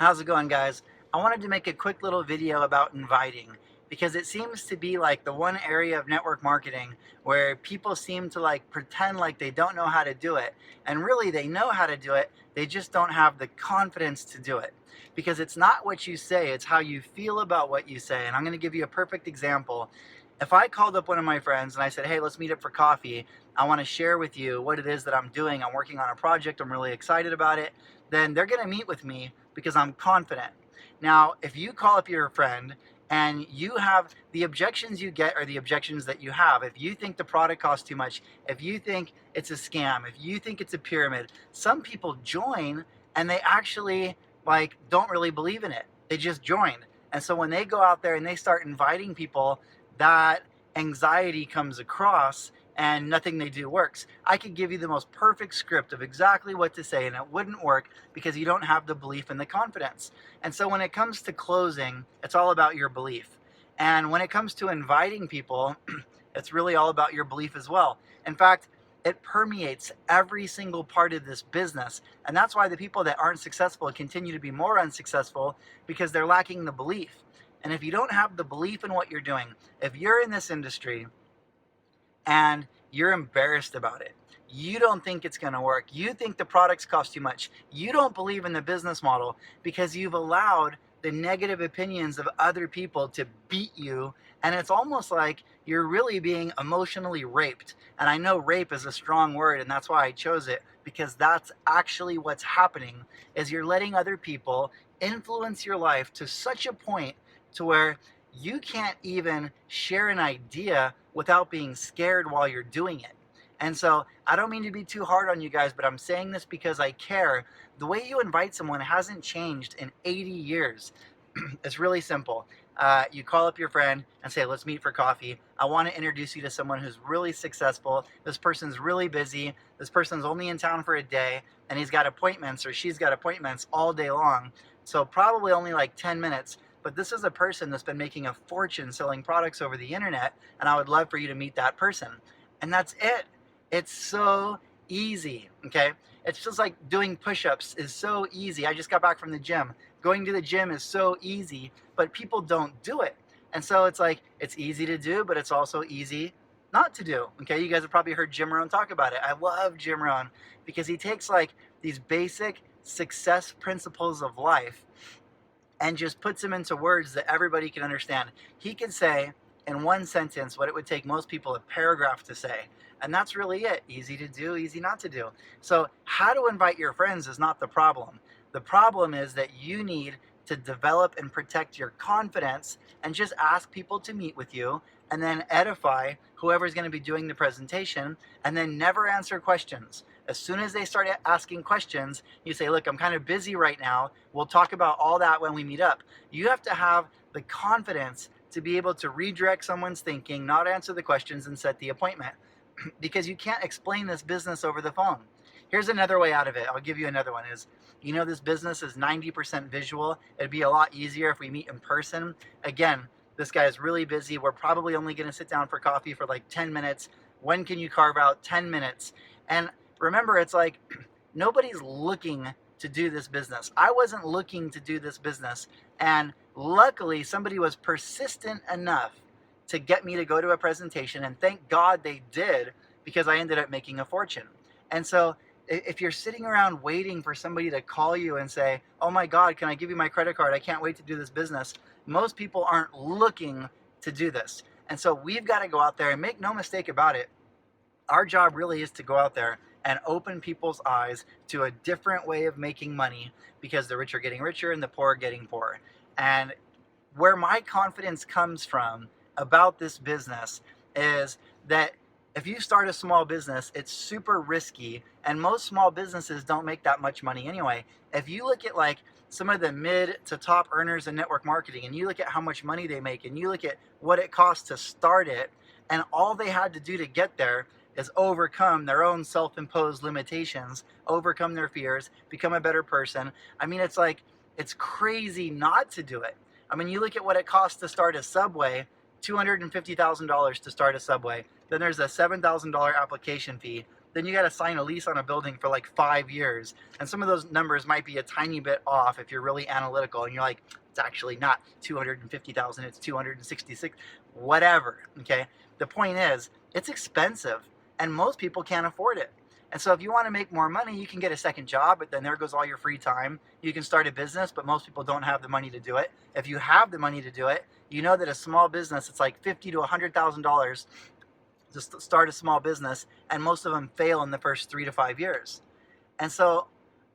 How's it going, guys? I wanted to make a quick little video about inviting because it seems to be like the one area of network marketing where people seem to like pretend like they don't know how to do it, and really they know how to do it, they just don't have the confidence to do it. Because it's not what you say, it's how you feel about what you say. And I'm going to give you a perfect example. If I called up one of my friends and I said, hey, let's meet up for coffee, I want to share with you what it is that I'm doing, I'm working on a project, I'm really excited about it, then they're going to meet with me because I'm confident. Now, if you call up your friend and you have the objections you get are the objections that you have, if you think the product costs too much, if you think it's a scam, if you think it's a pyramid, some people join and they actually like don't really believe in it. They just joined. And so when they go out there and they start inviting people, that anxiety comes across and nothing they do works. I could give you the most perfect script of exactly what to say and it wouldn't work because you don't have the belief and the confidence. And so when it comes to closing, it's all about your belief. And when it comes to inviting people, it's really all about your belief as well. In fact, it permeates every single part of this business. And that's why the people that aren't successful continue to be more unsuccessful, because they're lacking the belief. And if you don't have the belief in what you're doing, if you're in this industry and you're embarrassed about it, you don't think it's going to work, you think the products cost too much, you don't believe in the business model because you've allowed the negative opinions of other people to beat you, and it's almost like you're really being emotionally raped. And I know rape is a strong word, and that's why I chose it, because that's actually what's happening, is you're letting other people influence your life to such a point to where you can't even share an idea without being scared while you're doing it. And so I don't mean to be too hard on you guys, but I'm saying this because I care. The way you invite someone hasn't changed in 80 years. It's really simple. You call up your friend and say, let's meet for coffee. I want to introduce you to someone who's really successful. This person's really busy. This person's only in town for a day, and he's got appointments, or she's got appointments all day long. So probably only like 10 minutes. But this is a person that's been making a fortune selling products over the internet, and I would love for you to meet that person. And that's it. It's so easy, okay? It's just like doing push-ups is so easy. I just got back from the gym. Going to the gym is so easy, but people don't do it. And so it's like, it's easy to do, but it's also easy not to do, okay? You guys have probably heard Jim Rohn talk about it. I love Jim Rohn because he takes like these basic success principles of life and just puts them into words that everybody can understand. He can say in one sentence what it would take most people a paragraph to say. And that's really it. Easy to do, easy not to do. So how to invite your friends is not the problem. The problem is that you need to develop and protect your confidence and just ask people to meet with you, and then edify whoever's going to be doing the presentation, and then never answer questions. As soon as they start asking questions, you say, look, I'm kind of busy right now. We'll talk about all that when we meet up. You have to have the confidence to be able to redirect someone's thinking, not answer the questions, and set the appointment. Because you can't explain this business over the phone. Here's another way out of it. I'll give you another one is, you know, this business is 90% visual. It'd be a lot easier if we meet in person. Again, this guy is really busy. We're probably only going to sit down for coffee for like 10 minutes. When can you carve out 10 minutes? And remember, it's like nobody's looking to do this business. I wasn't looking to do this business. And luckily, somebody was persistent enough to get me to go to a presentation, and thank God they did, because I ended up making a fortune. And so if you're sitting around waiting for somebody to call you and say, oh my God, can I give you my credit card? I can't wait to do this business. Most people aren't looking to do this. And so we've got to go out there and make no mistake about it. Our job really is to go out there and open people's eyes to a different way of making money, because the rich are getting richer and the poor are getting poorer. And where my confidence comes from about this business is that if you start a small business, it's super risky, and most small businesses don't make that much money anyway. If you look at like some of the mid to top earners in network marketing, and you look at how much money they make, and you look at what it costs to start it, and all they had to do to get there is overcome their own self-imposed limitations, overcome their fears, become a better person. I mean, it's like, it's crazy not to do it. I mean, you look at what it costs to start a Subway, $250,000 to start a Subway. Then there's a $7,000 application fee. then you got to sign a lease on a building for like 5 years. And some of those numbers might be a tiny bit off if you're really analytical and you're like, it's actually not 250,000, it's 266, whatever. Okay. The point is, it's expensive and most people can't afford it. And so if you want to make more money, you can get a second job, but then there goes all your free time. You can start a business, but most people don't have the money to do it. If you have the money to do it, you know that a small business, it's like $50,000 to $100,000 to start a small business, and most of them fail in the first 3 to 5 years. And so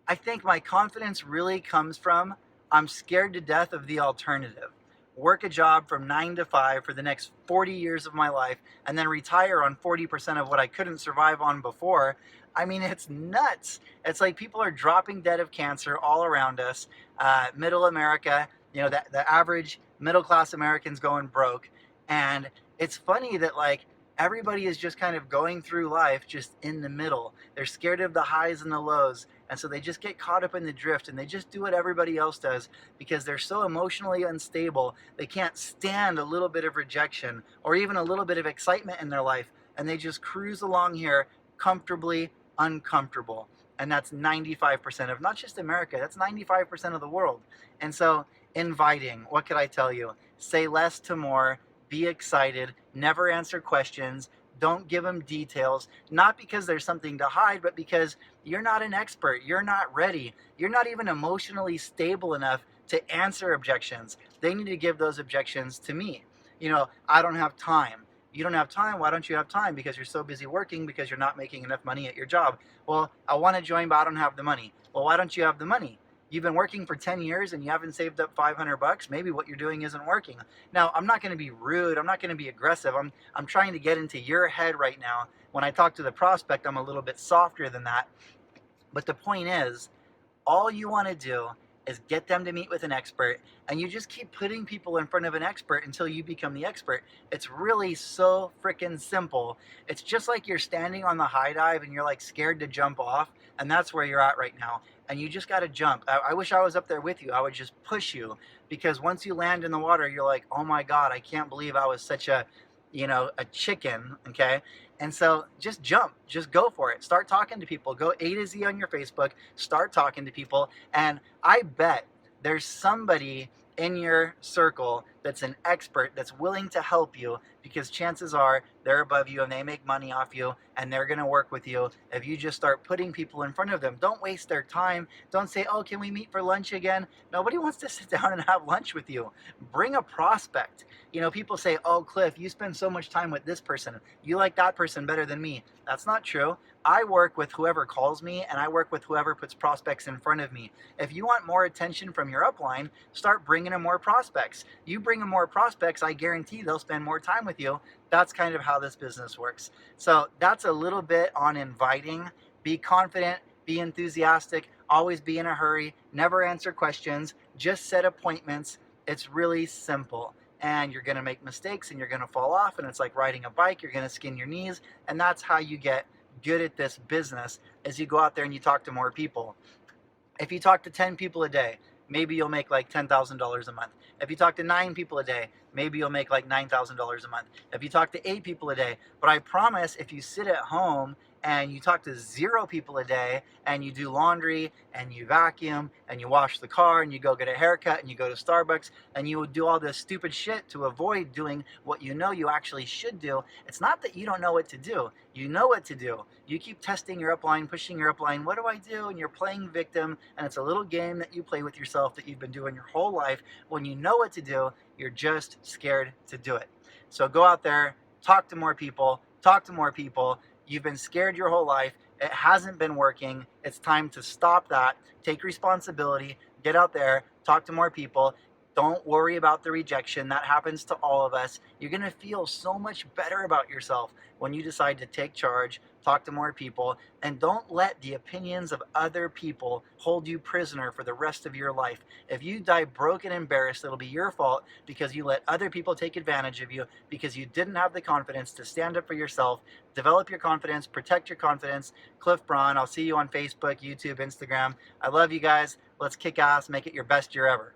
I think my confidence really comes from I'm scared to death of the alternative. Work a job from 9 to 5 for the next 40 years of my life and then retire on 40% of what I couldn't survive on before. I mean, it's nuts. It's like people are dropping dead of cancer all around us. Middle America, the average middle class American's going broke. And it's funny that like everybody is just kind of going through life just in the middle. They're scared of the highs and the lows. And so they just get caught up in the drift and they just do what everybody else does because they're so emotionally unstable. They can't stand a little bit of rejection or even a little bit of excitement in their life. And they just cruise along here comfortably uncomfortable. And that's 95% of not just America, that's 95% of the world. And so inviting, what could I tell you? Say less to more. Be excited, never answer questions, don't give them details, not because there's something to hide, but because you're not an expert, you're not ready, you're not even emotionally stable enough to answer objections. They need to give those objections to me. I don't have time. You don't have time. Why don't you have time? Because you're so busy working because you're not making enough money at your job. Well, I want to join, but I don't have the money. Well, why don't you have the money? You've been working for 10 years and you haven't saved up $500. Maybe what you're doing isn't working. Now, I'm not going to be rude. I'm not going to be aggressive. I'm trying to get into your head right now. When I talk to the prospect, I'm a little bit softer than that. But the point is, all you want to do is get them to meet with an expert, and you just keep putting people in front of an expert until you become the expert. It's really so freaking simple. It's just like you're standing on the high dive and you're like scared to jump off, and that's where you're at right now. And you just got to jump. I wish I was up there with you. I would just push you, because once you land in the water, you're like, oh my God, I can't believe I was such a chicken, okay? And so just jump, just go for it. Start talking to people. Go A to Z on your Facebook, start talking to people. And I bet there's somebody in your circle that's an expert that's willing to help you, because chances are they're above you and they make money off you and they're going to work with you if you just start putting people in front of them. Don't waste their time. Don't say, oh, can we meet for lunch again? Nobody wants to sit down and have lunch with you. Bring a prospect. People say, oh, Cliff, you spend so much time with this person. You like that person better than me. That's not true. I work with whoever calls me and I work with whoever puts prospects in front of me. If you want more attention from your upline, start bringing in more prospects. You bring in more prospects, I guarantee they'll spend more time with you. That's kind of how this business works. So that's a little bit on inviting. Be confident, be enthusiastic, always be in a hurry, never answer questions, just set appointments. It's really simple. And you're going to make mistakes and you're going to fall off, and it's like riding a bike. You're going to skin your knees, and that's how you get good at this business, as you go out there and you talk to more people. If you talk to 10 people a day, maybe you'll make like $10,000 a month. If you talk to 9 people a day, maybe you'll make like $9,000 a month. If you talk to 8 people a day, but I promise if you sit at home and you talk to 0 people a day and you do laundry and you vacuum and you wash the car and you go get a haircut and you go to Starbucks and you do all this stupid shit to avoid doing what you know you actually should do, it's not that you don't know what to do. You know what to do. You keep testing your upline, pushing your upline. What do I do? And you're playing victim, and it's a little game that you play with yourself that you've been doing your whole life. When you know what to do, you're just scared to do it. So go out there, talk to more people, talk to more people. You've been scared your whole life. It hasn't been working. It's time to stop that. Take responsibility. Get out there. Talk to more people. Don't worry about the rejection. That happens to all of us. You're going to feel so much better about yourself when you decide to take charge, talk to more people, and don't let the opinions of other people hold you prisoner for the rest of your life. If you die broken and embarrassed, it'll be your fault because you let other people take advantage of you, because you didn't have the confidence to stand up for yourself. Develop your confidence, protect your confidence. Clif Braun. I'll see you on Facebook, YouTube, Instagram. I love you guys. Let's kick ass, make it your best year ever.